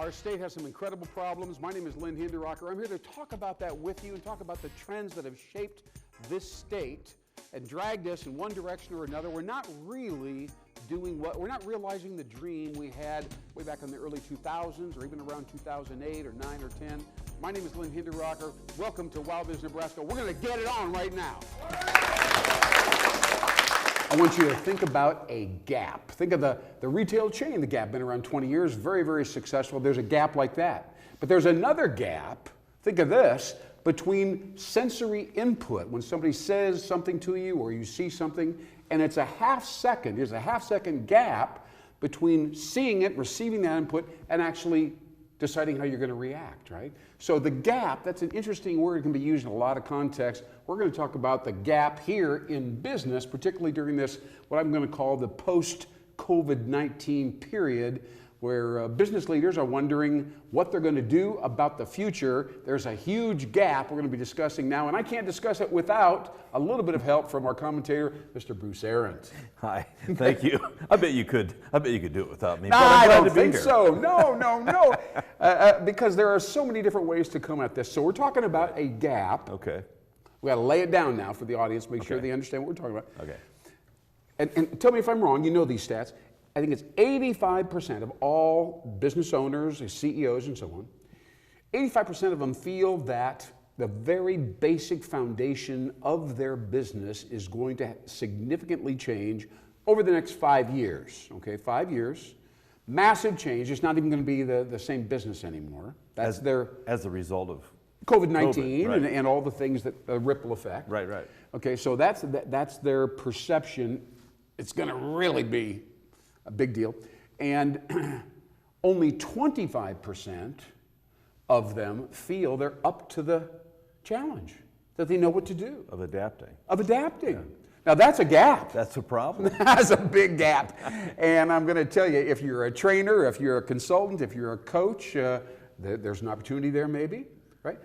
Our state has some incredible problems. My name is Lynn. I'm here to talk about that with you and talk about the trends that have shaped this state and dragged us in one direction or another. We're not really we're not realizing the dream we had way back in the early 2000s or even around 2008 or 9 or 10. My name is Lynn Hinderrocker. Welcome to WowBiz Nebraska. We're going to get it on right now. I want you to think about a Gap. Think of the retail chain, the Gap, been around 20 years, very, very successful. There's a Gap like that. But there's another gap, think of this, between sensory input, when somebody says something to you or you see something, and it's a half second, there's a half second gap between seeing it, receiving that input, and actually deciding how you're going to react, right? So the gap, that's an interesting word. It can be used in a lot of contexts. We're going to talk about the gap here in business, particularly during this, what I'm going to call the post-COVID-19 period, where business leaders are wondering what they're going to do about the future. There's a huge gap we're going to be discussing now, and I can't discuss it without a little bit of help from our commentator, Mr. Bruce Ahrens. Hi, thank you. I bet you could do it without me. No, I don't think so. No. Because there are so many different ways to come at this. So we're talking about a gap. Okay. We got to lay it down now for the audience, make sure they understand what we're talking about. Okay. And tell me if I'm wrong, you know these stats. I think it's 85% of all business owners, CEOs and so on, 85% of them feel that the very basic foundation of their business is going to significantly change over the next 5 years. Okay, 5 years, massive change. It's not even going to be the same business anymore. That's as a result of COVID-19 right. and all the things that ripple effect. Right. Okay, so that's their perception. It's going to really be a big deal. And only 25% of them feel they're up to the challenge, that they know what to do. Of adapting. Yeah. Now that's a gap. That's a problem. That's a big gap. And I'm going to tell you, if you're a trainer, if you're a consultant, if you're a coach, there's an opportunity there maybe, right?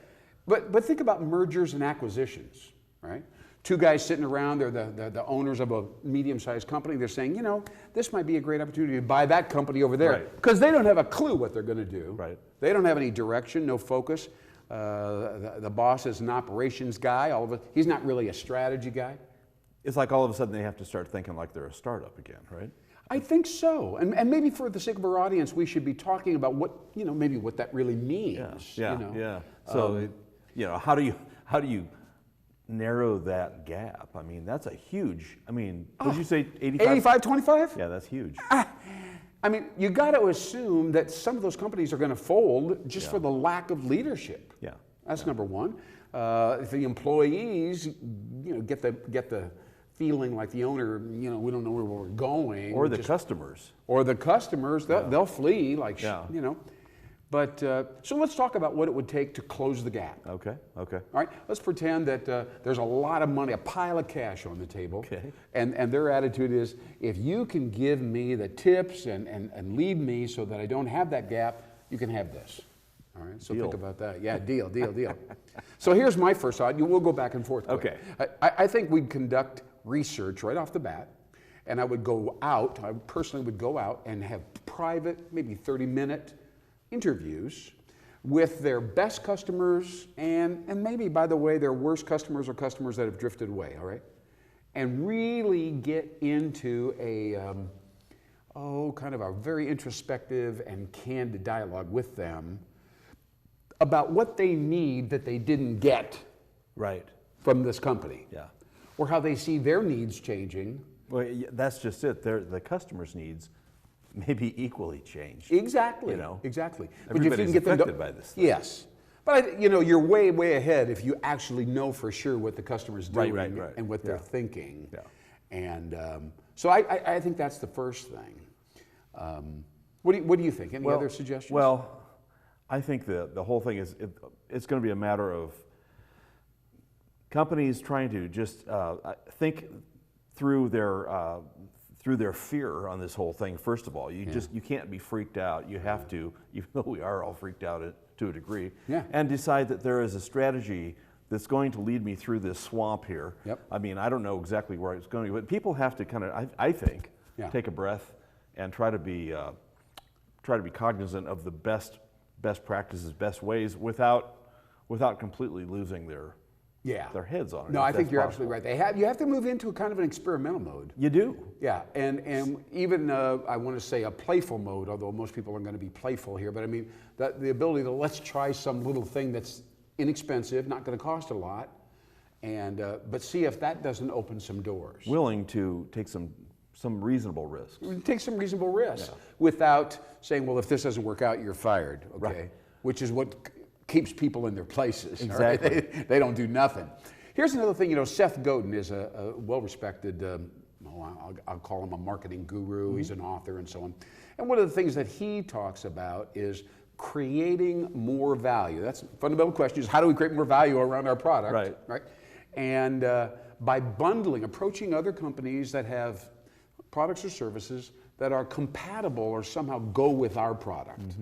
But think about mergers and acquisitions, right? Two guys sitting around, they're the owners of a medium-sized company. They're saying, you know, this might be a great opportunity to buy that company over there. Because they don't have a clue what they're going to do. Right. They don't have any direction, no focus. The boss is an operations guy. He's not really a strategy guy. It's like all of a sudden they have to start thinking like they're a startup again, right? I think so. And maybe for the sake of our audience, we should be talking about maybe what that really means. Yeah. So, how do you narrow that gap? I mean, that's a huge, would you say 85? 85-25? Yeah, that's huge. I mean, you got to assume that some of those companies are going to fold just for the lack of leadership. Yeah. That's number one. If the employees, get the feeling like the owner, we don't know where we're going. Or the customers. Or the customers, they'll flee, Yeah. But, so let's talk about what it would take to close the gap. Okay. All right, let's pretend that there's a lot of money, a pile of cash on the table. Okay. And their attitude is, if you can give me the tips and lead me so that I don't have that gap, you can have this. All right, so think about that. Yeah, deal. So here's my first thought. We'll go back and forth. Okay. I think we'd conduct research right off the bat, and I personally would go out and have private, maybe 30-minute interviews with their best customers and maybe, by the way, their worst customers or customers that have drifted away, all right? And really get into a kind of a very introspective and candid dialogue with them about what they need that they didn't get from this company. Yeah. Or how they see their needs changing. Well, that's just it. The customer's needs maybe equally changed. Exactly. Exactly. Everybody's affected by this thing. Yes. But you're way ahead if you actually know for sure what the customer's doing right. and what they're thinking. Yeah. And so I think that's the first thing. What do you think? Any other suggestions? Well, I think the whole thing is it's going to be a matter of companies trying to just think through their fear on this whole thing. First of all, you can't be freaked out. You have to, even though we are all freaked out to a degree, and decide that there is a strategy that's going to lead me through this swamp here. Yep. I mean, I don't know exactly where it's going, but people have to kind of, I think, take a breath and try to be cognizant of the best best practices, best ways without completely losing their heads on it. No, I think you're absolutely right. You have to move into a kind of an experimental mode. You do. Yeah, and even I want to say a playful mode, although most people aren't going to be playful here. But I mean, the ability to let's try some little thing that's inexpensive, not going to cost a lot, and but see if that doesn't open some doors. Willing to take some reasonable risks. Take some reasonable risks without saying, well, if this doesn't work out, you're fired. Okay, Right. Which is what keeps people in their places. Exactly. Right? They don't do nothing. Here's another thing. You know, Seth Godin is a well-respected. I'll call him a marketing guru. He's an author and so on. And one of the things that he talks about is creating more value. That's a fundamental question: is how do we create more value around our product? Right. Right. And by bundling, approaching other companies that have products or services that are compatible or somehow go with our product.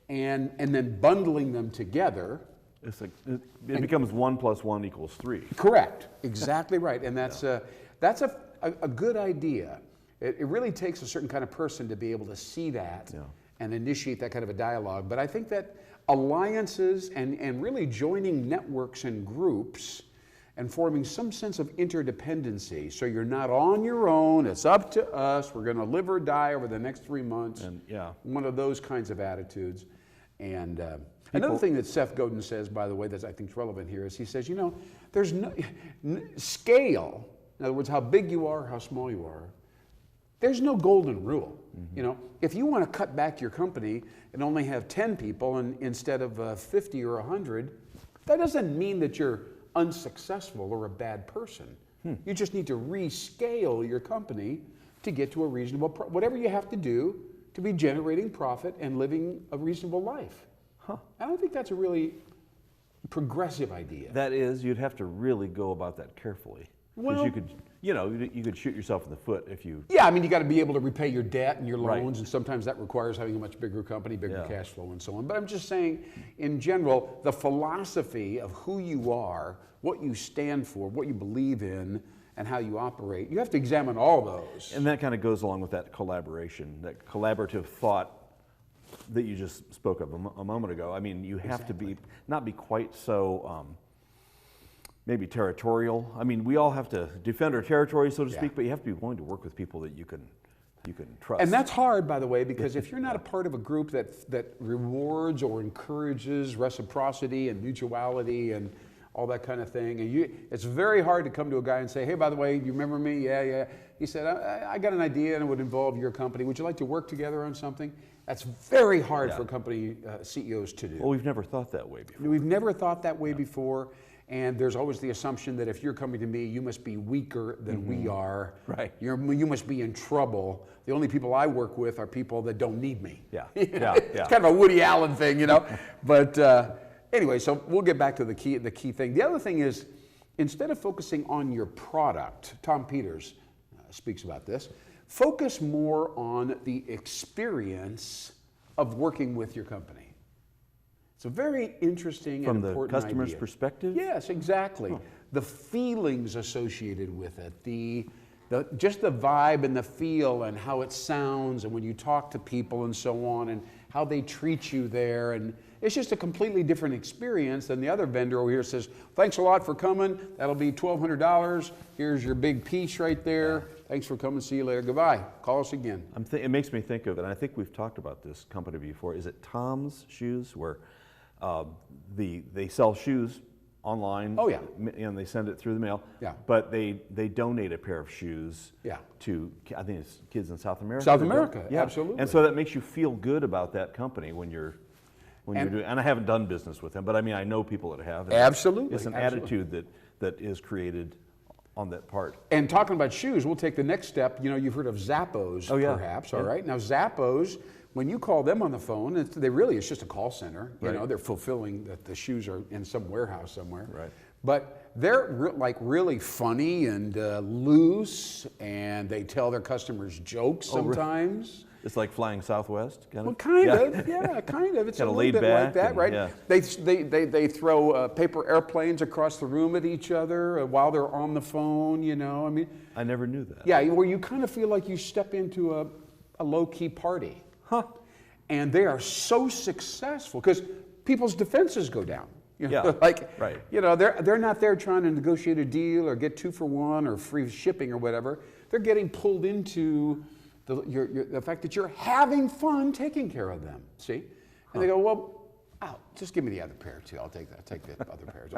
And then bundling them together. It's like it becomes 1 + 1 = 3. Correct. Exactly right. And that's a good idea. It really takes a certain kind of person to be able to see that and initiate that kind of a dialogue. But I think that alliances and really joining networks and groups and forming some sense of interdependency, so you're not on your own, it's up to us, we're going to live or die over the next 3 months. And one of those kinds of attitudes. And another thing that Seth Godin says, by the way, that I think is relevant here is he says, you know, there's no scale, in other words, how big you are, how small you are, there's no golden rule. You know, if you want to cut back your company and only have 10 people instead of 50 or 100, that doesn't mean that you're unsuccessful or a bad person. You just need to rescale your company to get to a reasonable, whatever you have to do to be generating profit and living a reasonable life. And I think that's a really progressive idea. That is, you'd have to really go about that carefully. Because you could shoot yourself in the foot if you... Yeah, I mean, you got to be able to repay your debt and your loans, and sometimes that requires having a much bigger company, bigger cash flow and so on. But I'm just saying, in general, the philosophy of who you are, what you stand for, what you believe in, and how you operate, you have to examine all those. And that kind of goes along with that collaboration, that collaborative thought that you just spoke of a moment ago. I mean, you have to not be quite so... maybe territorial. I mean, we all have to defend our territory, so to speak, but you have to be willing to work with people that you can trust. And that's hard, by the way, because if you're not a part of a group that rewards or encourages reciprocity and mutuality and all that kind of thing, and it's very hard to come to a guy and say, hey, by the way, you remember me? Yeah. He said, I got an idea and it would involve your company. Would you like to work together on something? That's very hard for company CEOs to do. Well, we've never thought that way before. We've never thought that way before. And there's always the assumption that if you're coming to me, you must be weaker than we are. Right. You must be in trouble. The only people I work with are people that don't need me. Yeah. It's kind of a Woody Allen thing, you know. But anyway, so we'll get back to the key thing. The other thing is, instead of focusing on your product, Tom Peters speaks about this, focus more on the experience of working with your company. It's a very interesting and important idea. From the customer's perspective? Yes, exactly. The feelings associated with it, just the vibe and the feel and how it sounds and when you talk to people and so on and how they treat you there. And it's just a completely different experience than the other vendor over here says, thanks a lot for coming. That'll be $1,200. Here's your big piece right there. Thanks for coming. See you later. Goodbye. Call us again. It makes me think of it, and I think we've talked about this company before. Is it Tom's Shoes, where they sell shoes online? Oh, yeah. And they send it through the mail. Yeah. But they donate a pair of shoes Yeah. to, I think it's kids in South America. South America, absolutely. And so that makes you feel good about that company when you're doing. And I haven't done business with them, but I mean I know people that have. Absolutely. It's an attitude that is created on that part. And talking about shoes, we'll take the next step. You know, you've heard of Zappos, perhaps. All right. Now Zappos, when you call them on the phone, it's just a call center. You know, they're fulfilling that the shoes are in some warehouse somewhere. Right. But they're really funny and loose, and they tell their customers jokes sometimes. It's like flying Southwest, kind of? Well, kind of, kind of. It's a little bit like that, right? Yeah. They throw paper airplanes across the room at each other while they're on the phone, you know. I mean, I never knew that. Yeah, where you kind of feel like you step into a low-key party. And they are so successful because people's defenses go down. You know, Yeah, like, right. you know, they're not there trying to negotiate a deal or get 2 for 1 or free shipping or whatever. They're getting pulled into the fact that you're having fun taking care of them. See, and they go, well, just give me the other pair too. I'll take that. Take the other pairs.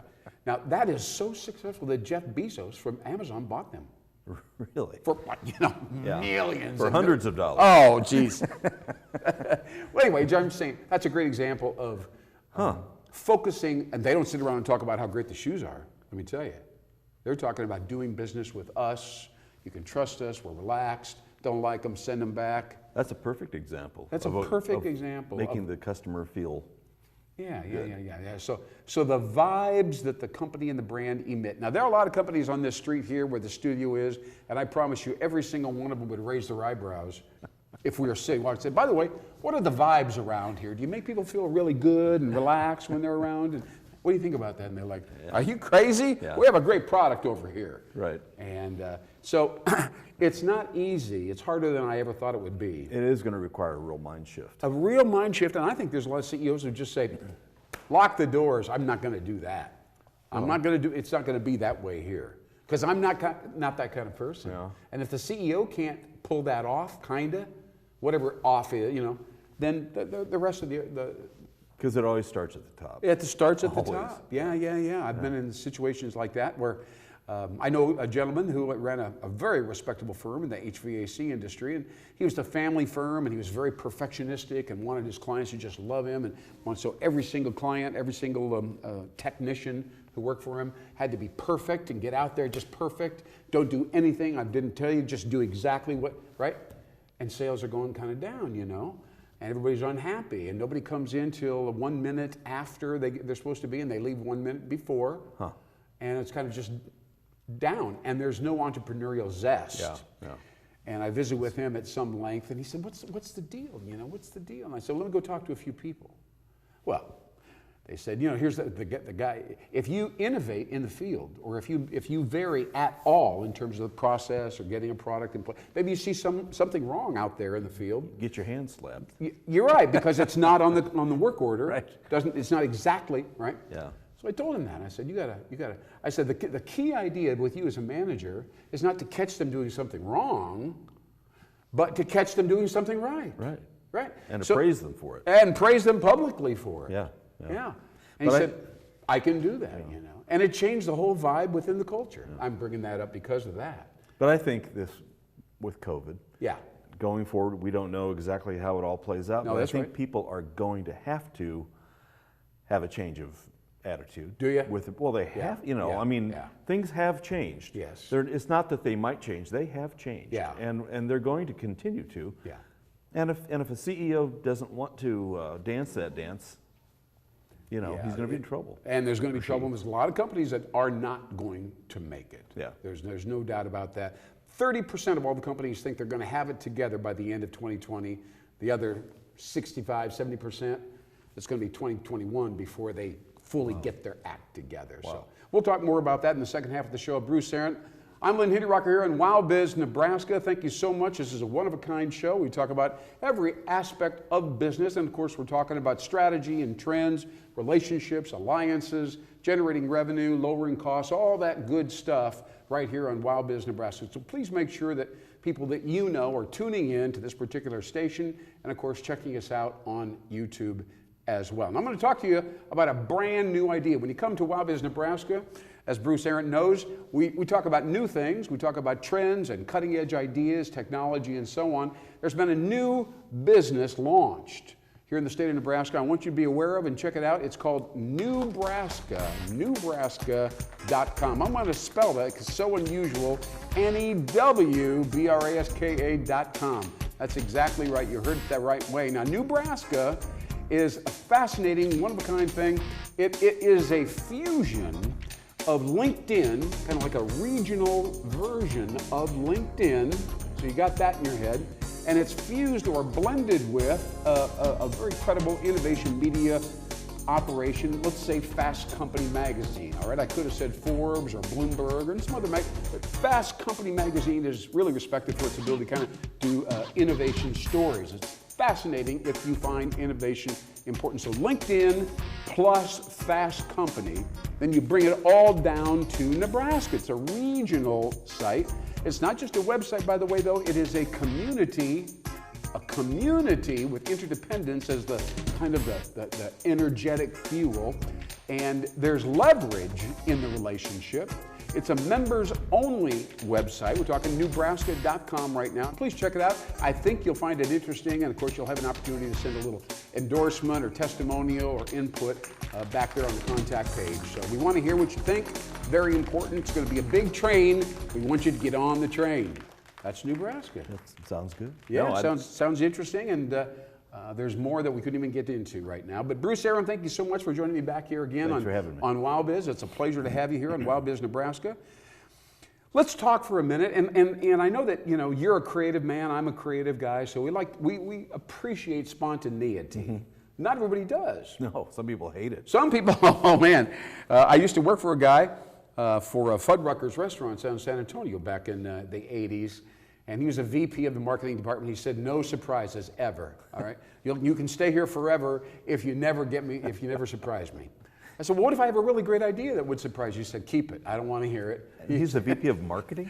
Now that is so successful that Jeff Bezos from Amazon bought them. Really? For millions. For hundreds of dollars. Oh, geez. Well, anyway, I'm saying that's a great example of focusing, and they don't sit around and talk about how great the shoes are. Let me tell you. They're talking about doing business with us. You can trust us. We're relaxed. Don't like them, send them back. That's a perfect example. That's a perfect example. Making the customer feel. Yeah. So the vibes that the company and the brand emit. Now, there are a lot of companies on this street here where the studio is, and I promise you, every single one of them would raise their eyebrows if we were sitting. I'd say, by the way, what are the vibes around here? Do you make people feel really good and relaxed when they're around? And what do you think about that? And they're like, are you crazy? Yeah. We have a great product over here. Right. And so it's not easy. It's harder than I ever thought it would be. It is going to require a real mind shift. A real mind shift, and I think there's a lot of CEOs who just say, lock the doors. I'm not going to do that. I'm not going to do. It's not going to be that way here because I'm not that kind of person. Yeah. And if the CEO can't pull that off, kinda, whatever off is, then the rest of the Because it always starts at the top. it starts at the Always. top. Yeah. I've been in situations like that where I know a gentleman who ran a very respectable firm in the HVAC industry, and he was a family firm, and he was very perfectionistic and wanted his clients to just love him, and so every single client, every single technician who worked for him had to be perfect and get out there just perfect. Don't do anything I didn't tell you, just do exactly what, right? And sales are going kind of down, and everybody's unhappy, and nobody comes in till 1 minute after they're supposed to be, and they leave 1 minute before, and it's kind of just down, and there's no entrepreneurial zest. Yeah. And I visited with him at some length, and he said, what's the deal? What's the deal? And I said, let me go talk to a few people. Well, they said, here's the guy. If you innovate in the field, or if you vary at all in terms of the process or getting a product in place, maybe you see something wrong out there in the field. Get your hand slapped. You're right, because it's not on the work order. Right. It's not exactly right. Yeah. So I told him that. I said, you gotta. I said the key idea with you as a manager is not to catch them doing something wrong, but to catch them doing something right. Right. And to praise them for it. And praise them publicly for it. Yeah. And he said, I can do that, And it changed the whole vibe within the culture. Yeah. I'm bringing that up because of that. But I think this, with COVID, yeah, going forward, we don't know exactly how it all plays out. No, but that's I think right. people are going to have a change of attitude. Do you? Well, they have, things have changed. Yes. It's not that they might change, they have changed. Yeah. And they're going to continue to. Yeah. And if a CEO doesn't want to dance that dance, he's going to be in trouble. And there's going to be trouble. There's a lot of companies that are not going to make it. Yeah. There's no doubt about that. 30% of all the companies think they're going to have it together by the end of 2020. The other 65, 70%, it's going to be 2021 before they fully get their act together. Wow. So we'll talk more about that in the second half of the show. Bruce Arendt. I'm Lynn Rocker here in WowBiz Nebraska. Thank you so much. This is a one-of-a-kind show. We talk about every aspect of business, and of course we're talking about strategy and trends, relationships, alliances, generating revenue, lowering costs, all that good stuff right here on WowBiz Nebraska. So please make sure that people that you know are tuning in to this particular station, and of course checking us out on YouTube as well. And I'm going to talk to you about a brand new idea. When you come to WowBiz Nebraska, as Bruce Arendt knows, we talk about new things, we talk about trends and cutting edge ideas, technology, and so on. There's been a new business launched here in the state of Nebraska. I want you to be aware of and check it out. It's called Newbraska, Newbraska.com. I'm going to spell that because it's so unusual, Newbraska.com. That's exactly right. You heard it that right way. Now, Newbraska is a fascinating, one-of-a-kind thing. It is a fusion of LinkedIn, kind of like a regional version of LinkedIn. So you got that in your head. And it's fused or blended with a very credible innovation media operation, let's say Fast Company Magazine, all right? I could have said Forbes or Bloomberg or some other but Fast Company Magazine is really respected for its ability to kind of do innovation stories. It's fascinating if you find innovation important. So LinkedIn plus Fast Company, then you bring it all down to Nebraska. It's a regional site. It's not just a website, by the way, though. It is a community with interdependence as the kind of the energetic fuel. And there's leverage in the relationship. It's a members-only website. We're talking Newbraska.com right now. Please check it out. I think you'll find it interesting, and of course, you'll have an opportunity to send a little endorsement or testimonial or input back there on the contact page. So we want to hear what you think. Very important. It's going to be a big train. We want you to get on the train. That's Newbraska. That sounds good. Yeah, no, it sounds interesting, and there's more that we couldn't even get into right now. But Bruce Aaron, thank you so much for joining me back here again on WowBiz. It's a pleasure to have you here on WowBiz Nebraska. Let's talk for a minute, and I know that you're a creative man, I'm a creative guy, so we appreciate spontaneity. Mm-hmm. Not everybody does. No, some people hate it. Some people, oh man. I used to work for a guy for Fuddruckers Restaurants out in San Antonio back in the 80s. And he was a VP of the marketing department. He said, "No surprises ever. All right, you can stay here forever if you never surprise me." I said, "Well, what if I have a really great idea that would surprise you?" He said, "Keep it. I don't want to hear it." He's the VP of marketing?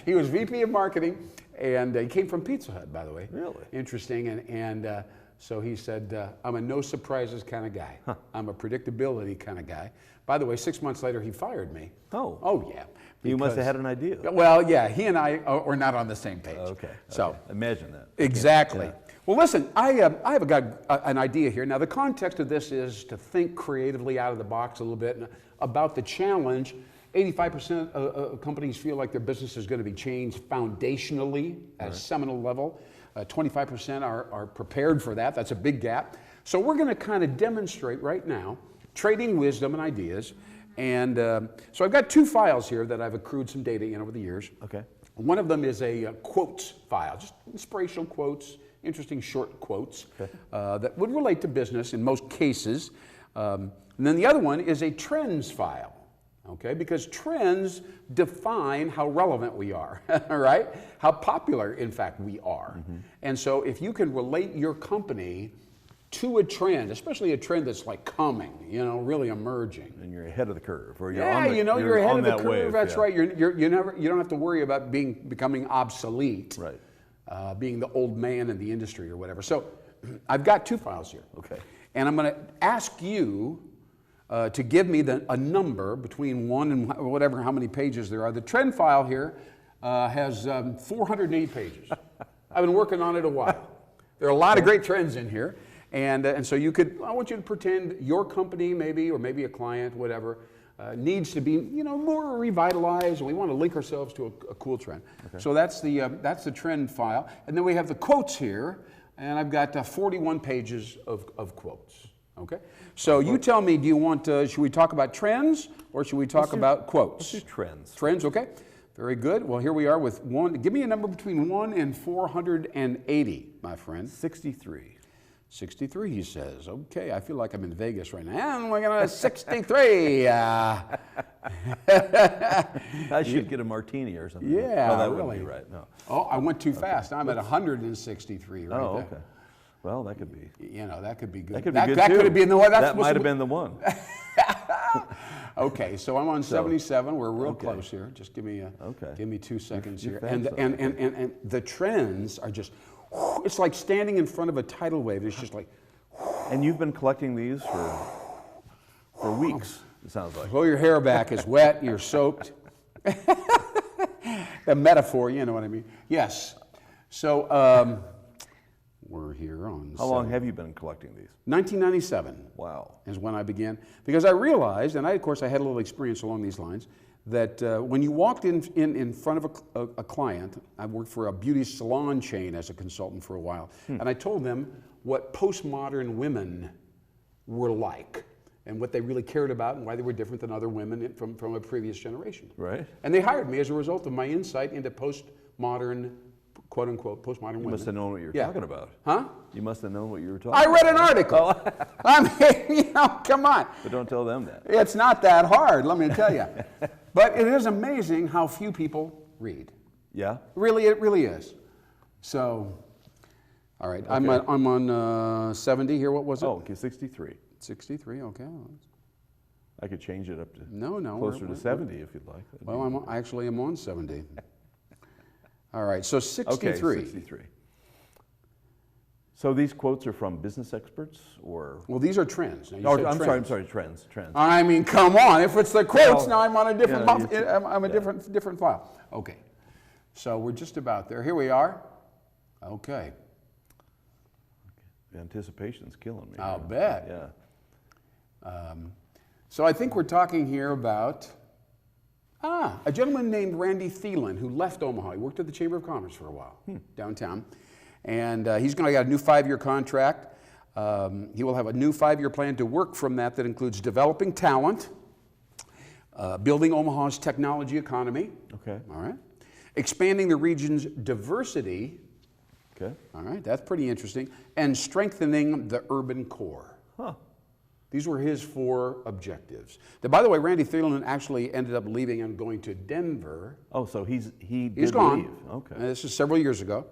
He was VP of marketing, and he came from Pizza Hut, by the way. Really? Interesting. And so he said, "I'm a no surprises kind of guy. Huh. I'm a predictability kind of guy." By the way, 6 months later, he fired me. Oh. Oh, yeah. You must have had an idea. Well, yeah, he and I are not on the same page. Okay. So imagine that. Exactly. Yeah. Well, listen, I have got an idea here. Now, the context of this is to think creatively out of the box a little bit about the challenge. 85% of companies feel like their business is going to be changed foundationally at a seminal level. 25% are prepared for that. That's a big gap. So we're going to kind of demonstrate right now trading wisdom and ideas. And so I've got two files here that I've accrued some data in over the years. Okay. One of them is a quotes file, just inspirational quotes, interesting short quotes that would relate to business in most cases. And then the other one is a trends file, okay? Because trends define how relevant we are, all right? How popular, in fact, we are. Mm-hmm. And so if you can relate your company to a trend, especially a trend that's like coming, really emerging. And you're ahead of the curve, or you're ahead of the curve. Wave, that's right. You don't have to worry about becoming obsolete, right? Being the old man in the industry or whatever. So, I've got two files here. Okay. And I'm going to ask you to give me a number between 1 and whatever, how many pages there are. The trend file here has 480 pages. I've been working on it a while. There are a lot of great trends in here. And so I want you to pretend your company maybe, or maybe a client, whatever, needs to be, more revitalized, and we want to link ourselves to a cool trend. Okay. So that's the trend file. And then we have the quotes here, and I've got 41 pages of quotes. Okay? So you tell me, do you want, should we talk about trends, or should we talk about quotes? Let's do trends. Trends, okay. Very good. Well, here we are with one. Give me a number between 1 and 480, my friend. 63. 63, he says. Okay, I feel like I'm in Vegas right now. And we're going to 63. I should get a martini or something. Yeah, well, that really. Wouldn't be right. No. Oh, I went too fast. I'm at 163 right there. Okay. Well, that could be. That could be good. That could be good too. That could have been the one. That might have been the one. Okay, so I'm on 77. We're real close here. Just give me 2 seconds here. And the trends are just. It's like standing in front of a tidal wave. It's just like. And you've been collecting these for weeks, it sounds like. Well, your hair back is wet, you're soaked. The metaphor, you know what I mean. Yes. So we're here on. How long have you been collecting these? 1997. Wow. Is when I began. Because I realized, and of course I had a little experience along these lines, that when you walked in front of a client, I worked for a beauty salon chain as a consultant for a while, and I told them what postmodern women were like and what they really cared about and why they were different than other women from a previous generation. Right. And they hired me as a result of my insight into postmodern, quote unquote, postmodern women. You must have known what you were talking about. Huh? You must have known what you were talking about. I read an about. article. I mean, come on. But don't tell them that. It's not that hard, let me tell you. But it is amazing how few people read. Yeah? Really, it really is. So, All right, Okay. I'm on 70 here. What was it? Oh, okay, 63. 63. Okay. I could change it up to No, closer to 70 if you'd like. That'd Well, be- I actually am on 70. All right, so Okay, 63. 63. So these quotes are from business experts or? Well, these are trends. Now, you Oh, said I'm trends. sorry, trends. I mean, come on! If it's the quotes, Well, now I'm on a different. yeah, I'm a different file. Okay, so we're just about there. Here we are. Okay, The anticipation's killing me. I'll bet. Yeah. So I think we're talking here about a gentleman named Randy Thielen who left Omaha. He worked at the Chamber of Commerce for a while downtown, and he's going to get a new 5-year contract. He will have a new 5-year plan to work from that includes developing talent, building Omaha's technology economy. Okay. All right. Expanding the region's diversity. Okay. All right, that's pretty interesting. And strengthening the urban core. Huh. These were his 4 objectives. Now, by the way, Randy Thielen actually ended up leaving and going to Denver. Oh, so he He's did gone. leave. Okay. This is several years ago.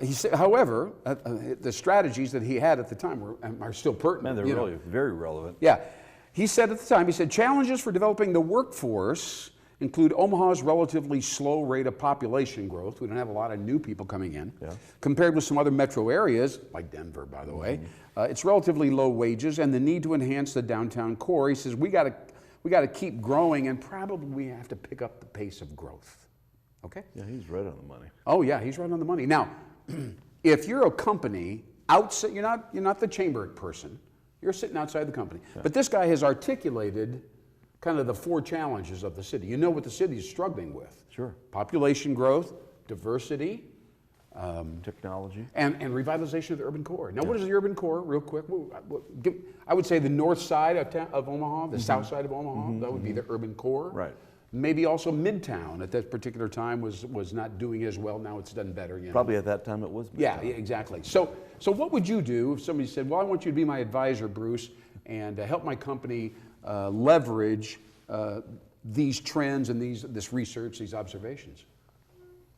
He said, however, the strategies that he had at the time are still pertinent. Man, they're really very relevant. Yeah. He said at the time, he said, challenges for developing the workforce include Omaha's relatively slow rate of population growth. We don't have a lot of new people coming in. Yeah. Compared with some other metro areas, like Denver, by the way. It's relatively low wages and the need to enhance the downtown core. He says, we got to keep growing and probably we have to pick up the pace of growth. Okay? Yeah, he's right on the money. Oh yeah, he's right on the money. Now, if you're a company outside, you're not the chamber person. You're sitting outside the company. Yeah. But this guy has articulated kind of the 4 challenges of the city. You know what the city is struggling with. Sure. Population growth, diversity, technology. and revitalization of the urban core. Now, what is the urban core, real quick? I would say the north side of Omaha, the south side of Omaha, that would be the urban core. Right. Maybe also Midtown at that particular time was not doing as well. Now it's done better. You know? Probably at that time it was. Yeah, exactly. So what would you do if somebody said, well, I want you to be my advisor, Bruce, and help my company leverage these trends and this research, these observations?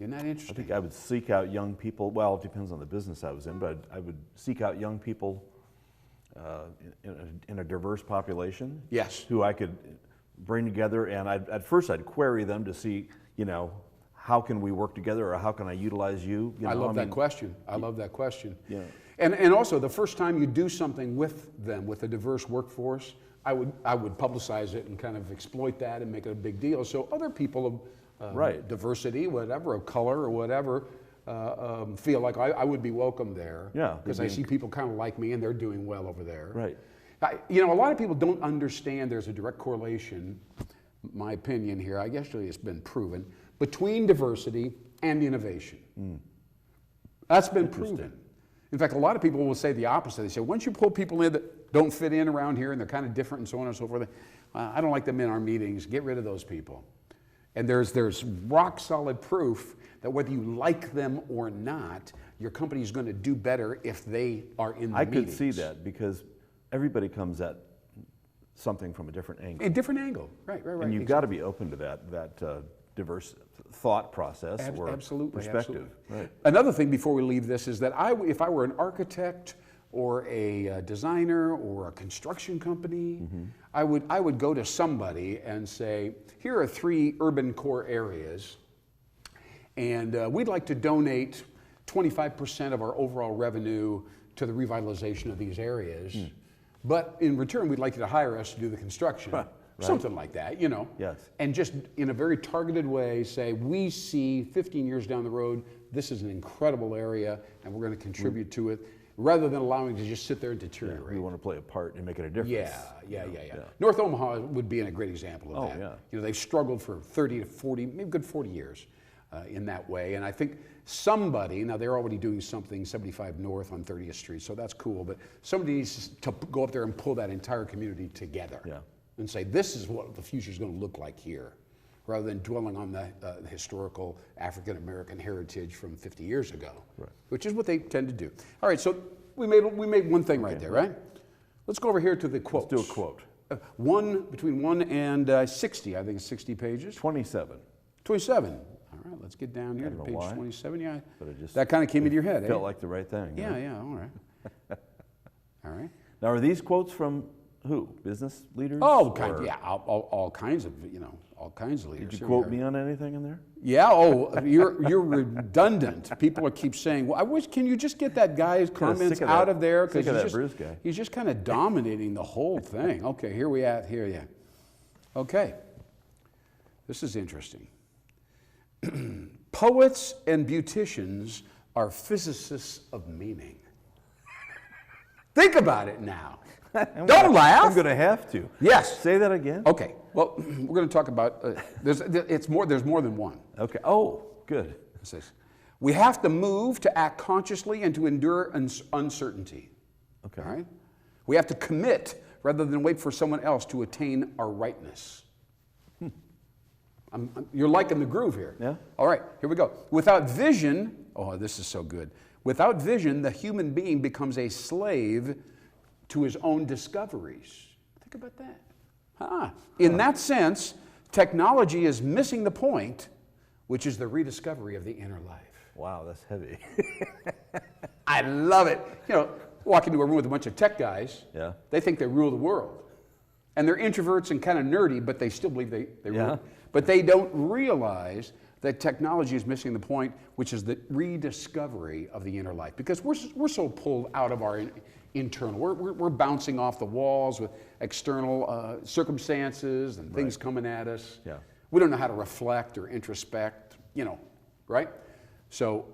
Isn't that interesting? I think I would seek out young people. Well, it depends on the business I was in, but I would seek out young people in a diverse population. Yes. Who I could bring together, and at first I'd query them to see, how can we work together, or how can I utilize you? I love that question. I love that question. Yeah. And also, the first time you do something with them, with a diverse workforce, I would publicize it and kind of exploit that and make it a big deal. So other people of right. diversity, whatever, of color or whatever, feel like I would be welcome there. Yeah. Because I see people kind of like me and they're doing well over there. Right. A lot of people don't understand there's a direct correlation, my opinion here, I guess it's been proven, between diversity and innovation. That's been proven. In fact, a lot of people will say the opposite. They say, once you pull people in that don't fit in around here and they're kind of different and so on and so forth, I don't like them in our meetings, get rid of those people. And there's rock solid proof that whether you like them or not, your company is going to do better if they are in the meetings. I could see that because everybody comes at something from a different angle. A different angle, right. And you've got to be open to that diverse thought process or perspective. Absolutely. Right. Another thing before we leave this is that if I were an architect or a designer or a construction company, I would go to somebody and say, here are 3 urban core areas, and we'd like to donate 25% of our overall revenue to the revitalization of these areas. But in return, we'd like you to hire us to do the construction. Right. Something like that, Yes. And just in a very targeted way say, we see 15 years down the road, this is an incredible area and we're going to contribute to it, rather than allowing it to just sit there and deteriorate. We want to play a part in making a difference. Yeah. North Omaha would be a great example of that. Yeah. They've struggled for 30 to 40, maybe good 40 years in that way. And I think somebody, now they're already doing something 75 North on 30th Street, so that's cool, but somebody needs to go up there and pull that entire community together. Yeah. And say, this is what the future is going to look like here, rather than dwelling on the historical African-American heritage from 50 years ago, right. Which is what they tend to do. All right, so we made one thing right there, right? Let's go over here to the quotes. Let's do a quote. Between 1 and 60, I think it's 60 pages. 27. 27. All right, let's get down here I to don't know page why, 27. Yeah, but it just that kind of came into your head. felt eh? like the right thing. Yeah, yeah. All right. All right. Now, are these quotes from who? Business leaders? Oh, or yeah, all kinds of all kinds of leaders. Did you Here we quote are. me on anything in there? Yeah. Oh, you're redundant. People keep saying, "Well, I wish. Can you just get that guy's comments sick of out that- of there?" sick of that just, Bruce guy. he's just kind of dominating the whole thing. Okay, here we at here. Yeah. Okay. This is interesting. Poets and beauticians are physicists of meaning. Think about it now. Don't laugh. I'm going to have to. Yes. Say that again. Okay. Well, we're going to talk about. There's more than one. Okay. Oh, good. It says, we have to move to act consciously and to endure uncertainty. Okay. All right? We have to commit rather than wait for someone else to attain our rightness. You're liking the groove here. Yeah. All right, here we go. Without vision, oh, this is so good. Without vision, the human being becomes a slave to his own discoveries. Think about that. In that sense, technology is missing the point, which is the rediscovery of the inner life. Wow, that's heavy. I love it. You know, walk into a room with a bunch of tech guys, Yeah. they think they rule the world. And they're introverts and kind of nerdy, but they still believe they Yeah. rule. But they don't realize that technology is missing the point, which is the rediscovery of the inner life. Because we're so pulled out of our internal. We're bouncing off the walls with external circumstances and things coming at us. Yeah. We don't know how to reflect or introspect, right? So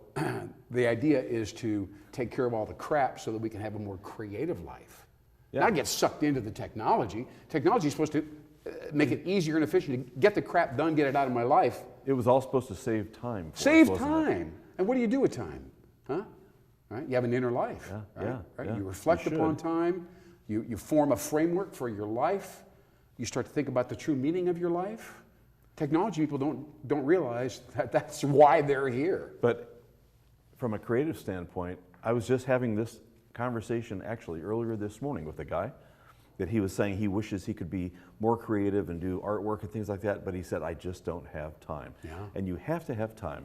the idea is to take care of all the crap so that we can have a more creative life. Yeah. Not get sucked into the technology. Technology is supposed to make it easier and efficient to get the crap done, get it out of my life. It was all supposed to save time. For Save us, wasn't it? time. And what do you do with time? Huh? Right? You have an inner life. Yeah, right? yeah, Right? yeah. You reflect You upon should. time. You form a framework for your life. You start to think about the true meaning of your life. Technology people don't realize that that's why they're here. But from a creative standpoint, I was just having this conversation actually earlier this morning with a guy that he was saying he wishes he could be more creative and do artwork and things like that, but he said, I just don't have time. Yeah. And you have to have time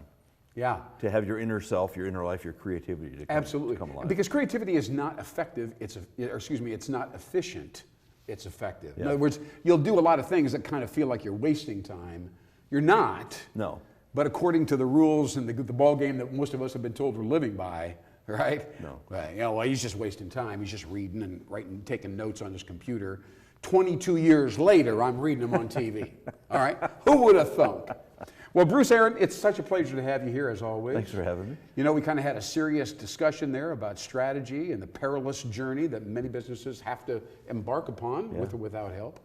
Yeah. to have your inner self, your inner life, your creativity to come, Absolutely. to come alive. Because creativity is not effective, it's not efficient, it's effective. In Yeah. other words, you'll do a lot of things that kind of feel like you're wasting time. You're not. No. But according to the rules and the ball game that most of us have been told we're living by, right? No. Well, he's just wasting time. He's just reading and writing, taking notes on his computer. 22 years later, I'm reading them on TV. All right? Who would have thunk? Well, Bruce, Aaron, it's such a pleasure to have you here as always. Thanks for having me. You know, we kind of had a serious discussion there about strategy and the perilous journey that many businesses have to embark upon with or without help.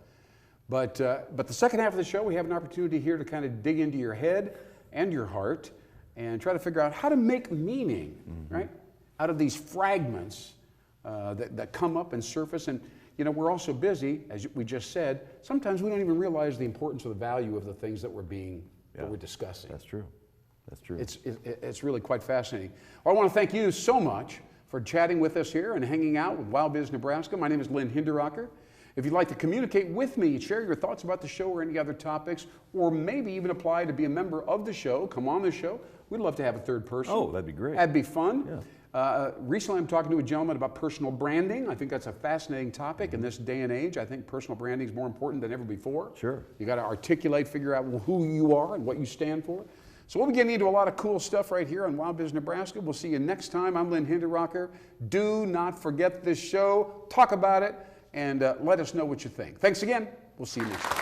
But the second half of the show, we have an opportunity here to kind of dig into your head and your heart and try to figure out how to make meaning, right, out of these fragments that come up and surface. And, you know, we're all so busy, as we just said, sometimes we don't even realize the importance or the value of the things that we're discussing. That's true. That's true. It's really quite fascinating. Well, I want to thank you so much for chatting with us here and hanging out with WowBiz Nebraska. My name is Lynn. If you'd like to communicate with me, share your thoughts about the show or any other topics, or maybe even apply to be a member of the show, come on the show, we'd love to have a third person. Oh, that'd be great. That'd be fun. Yeah. Recently, I'm talking to a gentleman about personal branding. I think that's a fascinating topic in this day and age. I think personal branding is more important than ever before. Sure. You got to articulate, figure out who you are and what you stand for. So we'll be getting into a lot of cool stuff right here on WowBiz Nebraska. We'll see you next time. I'm Lynn Hinderrocker. Do not forget this show. Talk about it and let us know what you think. Thanks again. We'll see you next time.